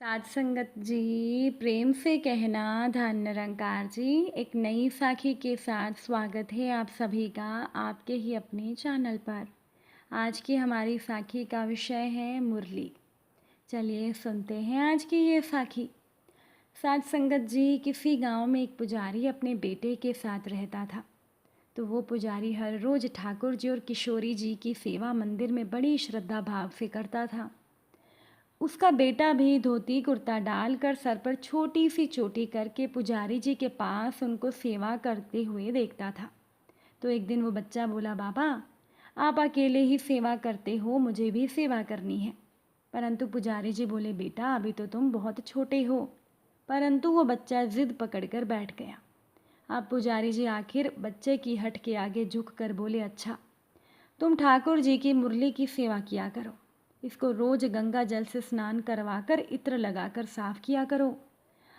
साध संगत जी, प्रेम से कहना धन निरंकार जी। एक नई साखी के साथ स्वागत है आप सभी का आपके ही अपने चैनल पर। आज की हमारी साखी का विषय है मुरली। चलिए सुनते हैं आज की ये साखी। साध संगत जी, किसी गांव में एक पुजारी अपने बेटे के साथ रहता था। तो वो पुजारी हर रोज़ ठाकुर जी और किशोरी जी की सेवा मंदिर में बड़ी श्रद्धा भाव से करता था। उसका बेटा भी धोती कुर्ता डालकर सर पर छोटी सी चोटी करके पुजारी जी के पास उनको सेवा करते हुए देखता था। तो एक दिन वो बच्चा बोला, बाबा आप अकेले ही सेवा करते हो, मुझे भी सेवा करनी है। परंतु पुजारी जी बोले, बेटा अभी तो तुम बहुत छोटे हो। परंतु वो बच्चा जिद पकड़कर बैठ गया। अब पुजारी जी आखिर बच्चे की हट के आगे झुक कर बोले, अच्छा तुम ठाकुर जी की मुरली की सेवा किया करो। इसको रोज गंगा जल से स्नान करवाकर इत्र लगाकर साफ किया करो।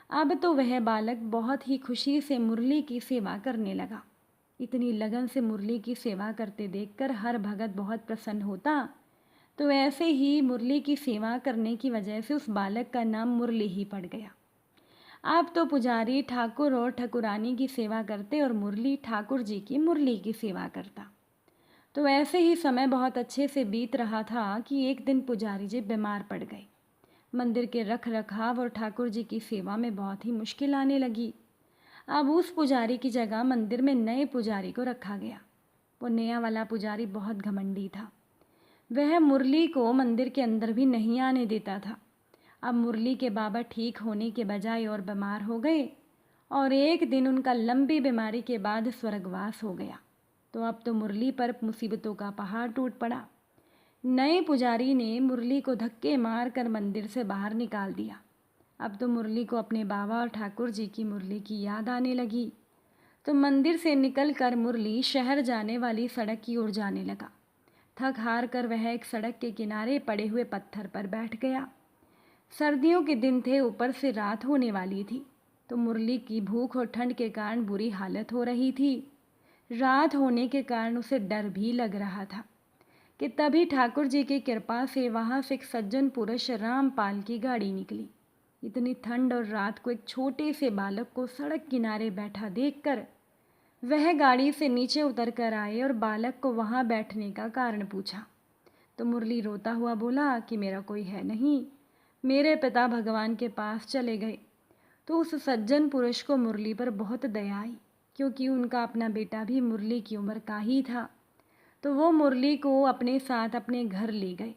अब तो वह बालक बहुत ही खुशी से मुरली की सेवा करने लगा। इतनी लगन से मुरली की सेवा करते देखकर हर भगत बहुत प्रसन्न होता। तो ऐसे ही मुरली की सेवा करने की वजह से उस बालक का नाम मुरली ही पड़ गया। अब तो पुजारी ठाकुर और ठाकुरानी की सेवा करते और मुरली ठाकुर जी की मुरली की सेवा करता। तो ऐसे ही समय बहुत अच्छे से बीत रहा था कि एक दिन पुजारी जी बीमार पड़ गए। मंदिर के रख रखाव और ठाकुर जी की सेवा में बहुत ही मुश्किल आने लगी। अब उस पुजारी की जगह मंदिर में नए पुजारी को रखा गया। वो नया वाला पुजारी बहुत घमंडी था। वह मुरली को मंदिर के अंदर भी नहीं आने देता था। अब मुरली के बाबा ठीक होने के बजाय और बीमार हो गए और एक दिन उनका लंबी बीमारी के बाद स्वर्गवास हो गया। तो अब तो मुरली पर मुसीबतों का पहाड़ टूट पड़ा। नए पुजारी ने मुरली को धक्के मार कर मंदिर से बाहर निकाल दिया। अब तो मुरली को अपने बाबा और ठाकुर जी की मुरली की याद आने लगी। तो मंदिर से निकलकर मुरली शहर जाने वाली सड़क की ओर जाने लगा। थक हार कर वह एक सड़क के किनारे पड़े हुए पत्थर पर बैठ गया। सर्दियों के दिन थे, ऊपर से रात होने वाली थी। तो मुरली की भूख और ठंड के कारण बुरी हालत हो रही थी। रात होने के कारण उसे डर भी लग रहा था कि तभी ठाकुर जी की कृपा से वहाँ से एक सज्जन पुरुष रामपाल की गाड़ी निकली। इतनी ठंड और रात को एक छोटे से बालक को सड़क किनारे बैठा देखकर वह गाड़ी से नीचे उतर कर आए और बालक को वहाँ बैठने का कारण पूछा। तो मुरली रोता हुआ बोला कि मेरा कोई है नहीं, मेरे पिता भगवान के पास चले गए। तो उस सज्जन पुरुष को मुरली पर बहुत दया आई, क्योंकि उनका अपना बेटा भी मुरली की उम्र का ही था। तो वो मुरली को अपने साथ अपने घर ले गए।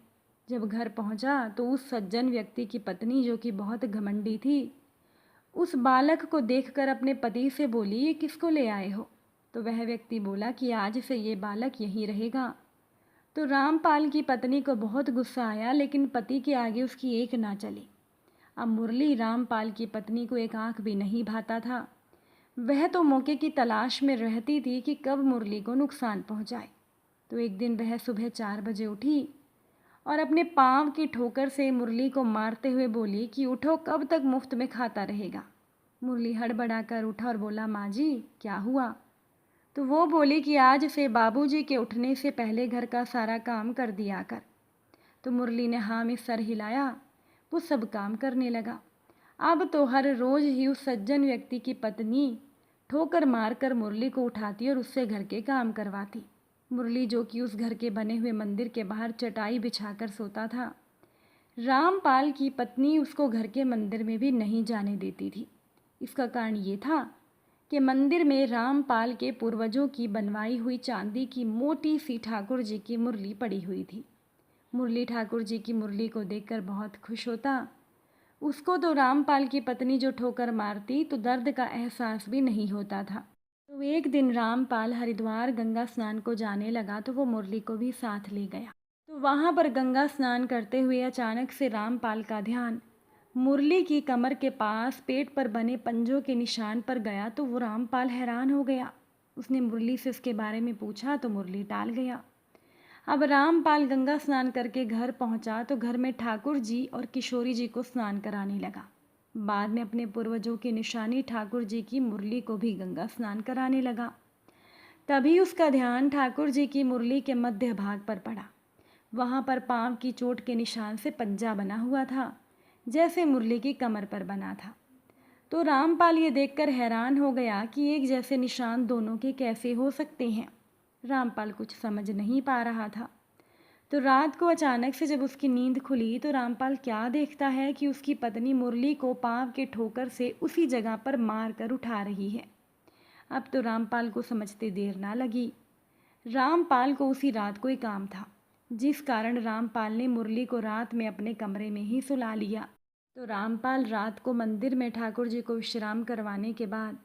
जब घर पहुंचा तो उस सज्जन व्यक्ति की पत्नी, जो कि बहुत घमंडी थी, उस बालक को देखकर अपने पति से बोली, ये किसको ले आए हो? तो वह व्यक्ति बोला कि आज से ये बालक यहीं रहेगा। तो रामपाल की पत्नी को बहुत गुस्सा आया, लेकिन पति के आगे उसकी एक ना चली। अब मुरली रामपाल की पत्नी को एक आंख भी नहीं भाता था। वह तो मौके की तलाश में रहती थी कि कब मुरली को नुकसान पहुंचाए। तो एक दिन वह सुबह 4 बजे उठी और अपने पाँव की ठोकर से मुरली को मारते हुए बोली कि उठो, कब तक मुफ्त में खाता रहेगा? मुरली हड़बड़ाकर उठा और बोला, माँ जी क्या हुआ? तो वो बोली कि आज से बाबूजी के उठने से पहले घर का सारा काम कर दिया कर। तो मुरली ने हाँ में सर हिलाया। वो सब काम करने लगा। अब तो हर रोज़ ही उस सज्जन व्यक्ति की पत्नी ठोकर मारकर मुरली को उठाती और उससे घर के काम करवाती। मुरली, जो कि उस घर के बने हुए मंदिर के बाहर चटाई बिछाकर सोता था, रामपाल की पत्नी उसको घर के मंदिर में भी नहीं जाने देती थी। इसका कारण ये था कि मंदिर में रामपाल के पूर्वजों की बनवाई हुई चांदी की मोटी सी ठाकुर जी की मुरली पड़ी हुई थी। मुरली ठाकुर जी की मुरली को देखकर बहुत खुश होता। उसको तो रामपाल की पत्नी जो ठोकर मारती तो दर्द का एहसास भी नहीं होता था। तो एक दिन रामपाल हरिद्वार गंगा स्नान को जाने लगा तो वो मुरली को भी साथ ले गया। तो वहाँ पर गंगा स्नान करते हुए अचानक से रामपाल का ध्यान मुरली की कमर के पास पेट पर बने पंजों के निशान पर गया। तो वो रामपाल हैरान हो गया। उसने मुरली से इसके बारे में पूछा तो मुरली टाल गया। अब रामपाल गंगा स्नान करके घर पहुंचा तो घर में ठाकुर जी और किशोरी जी को स्नान कराने लगा। बाद में अपने पूर्वजों की निशानी ठाकुर जी की मुरली को भी गंगा स्नान कराने लगा। तभी उसका ध्यान ठाकुर जी की मुरली के मध्य भाग पर पड़ा। वहाँ पर पाँव की चोट के निशान से पंजा बना हुआ था। जैसे मुरली की कमर पर बना था। तो रामपाल ये देखकर हैरान हो गया कि एक जैसे निशान दोनों के कैसे हो सकते हैं। रामपाल कुछ समझ नहीं पा रहा था। तो रात को अचानक से जब उसकी नींद खुली तो रामपाल क्या देखता है कि उसकी पत्नी मुरली को पाँव के ठोकर से उसी जगह पर मार कर उठा रही है। अब तो रामपाल को समझते देर ना लगी। रामपाल को उसी रात कोई काम था, जिस कारण रामपाल ने मुरली को रात में अपने कमरे में ही सुला लिया। तो रामपाल रात को मंदिर में ठाकुर जी को विश्राम करवाने के बाद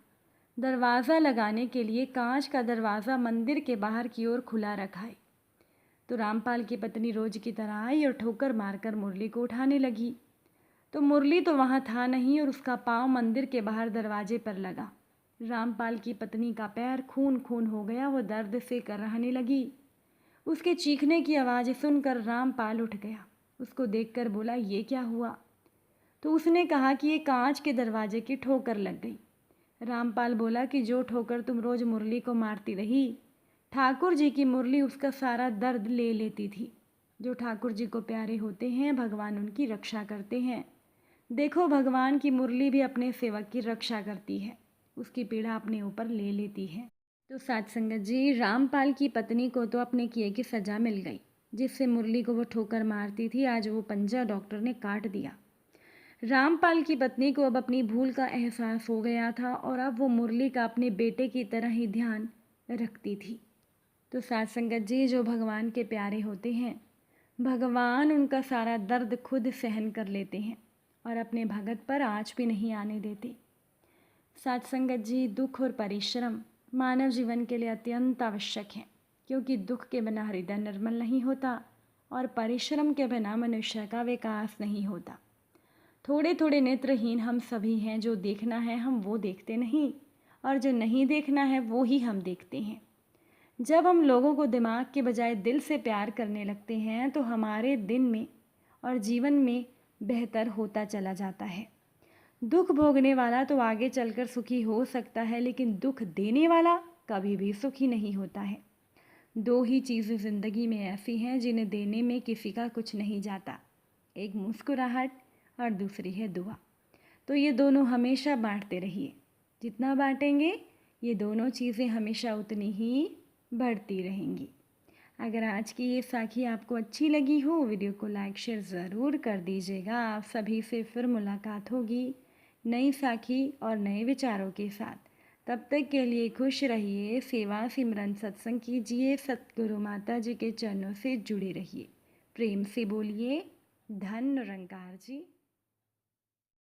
दरवाज़ा लगाने के लिए कांच का दरवाज़ा मंदिर के बाहर की ओर खुला रखा। तो रामपाल की पत्नी रोज की तरह आई और ठोकर मारकर मुरली को उठाने लगी। तो मुरली तो वहाँ था नहीं और उसका पाँव मंदिर के बाहर दरवाजे पर लगा। रामपाल की पत्नी का पैर खून खून हो गया, वो दर्द से कराहने लगी। उसके चीखने की आवाज़ सुनकर रामपाल उठ गया। उसको देखकर बोला, ये क्या हुआ? तो उसने कहा कि ये कांच के दरवाजे की ठोकर लग गई। रामपाल बोला कि जो ठोकर तुम रोज मुरली को मारती रही, ठाकुर जी की मुरली उसका सारा दर्द ले लेती थी। जो ठाकुर जी को प्यारे होते हैं भगवान उनकी रक्षा करते हैं। देखो, भगवान की मुरली भी अपने सेवक की रक्षा करती है, उसकी पीड़ा अपने ऊपर ले लेती है। तो साथ संगत जी, रामपाल की पत्नी को तो अपने किए की सज़ा मिल गई। जिससे मुरली को वो ठोकर मारती थी, आज वो पंजा डॉक्टर ने काट दिया। रामपाल की पत्नी को अब अपनी भूल का एहसास हो गया था और अब वो मुरली का अपने बेटे की तरह ही ध्यान रखती थी। तो साथ संगत जी, जो भगवान के प्यारे होते हैं, भगवान उनका सारा दर्द खुद सहन कर लेते हैं और अपने भगत पर आँच भी नहीं आने देते। साथ संगत जी, दुख और परिश्रम मानव जीवन के लिए अत्यंत आवश्यक है, क्योंकि दुख के बिना हृदय निर्मल नहीं होता और परिश्रम के बिना मनुष्य का विकास नहीं होता। थोड़े थोड़े नेत्रहीन हम सभी हैं। जो देखना है हम वो देखते नहीं, और जो नहीं देखना है वो ही हम देखते हैं। जब हम लोगों को दिमाग के बजाय दिल से प्यार करने लगते हैं तो हमारे दिन में और जीवन में बेहतर होता चला जाता है। दुख भोगने वाला तो आगे चलकर सुखी हो सकता है, लेकिन दुख देने वाला कभी भी सुखी नहीं होता है। दो ही चीज़ें ज़िंदगी में ऐसी हैं जिन्हें देने में किसी का कुछ नहीं जाता, एक मुस्कुराहट और दूसरी है दुआ। तो ये दोनों हमेशा बांटते रहिए। जितना बांटेंगे ये दोनों चीज़ें हमेशा उतनी ही बढ़ती रहेंगी। अगर आज की ये साखी आपको अच्छी लगी हो, वीडियो को लाइक शेयर ज़रूर कर दीजिएगा। आप सभी से फिर मुलाकात होगी नई साखी और नए विचारों के साथ। तब तक के लिए खुश रहिए, सेवा सिमरन सत्संग कीजिए, सतगुरु माता जी के चरणों से जुड़े रहिए। प्रेम से बोलिए, धन निरंकार जी।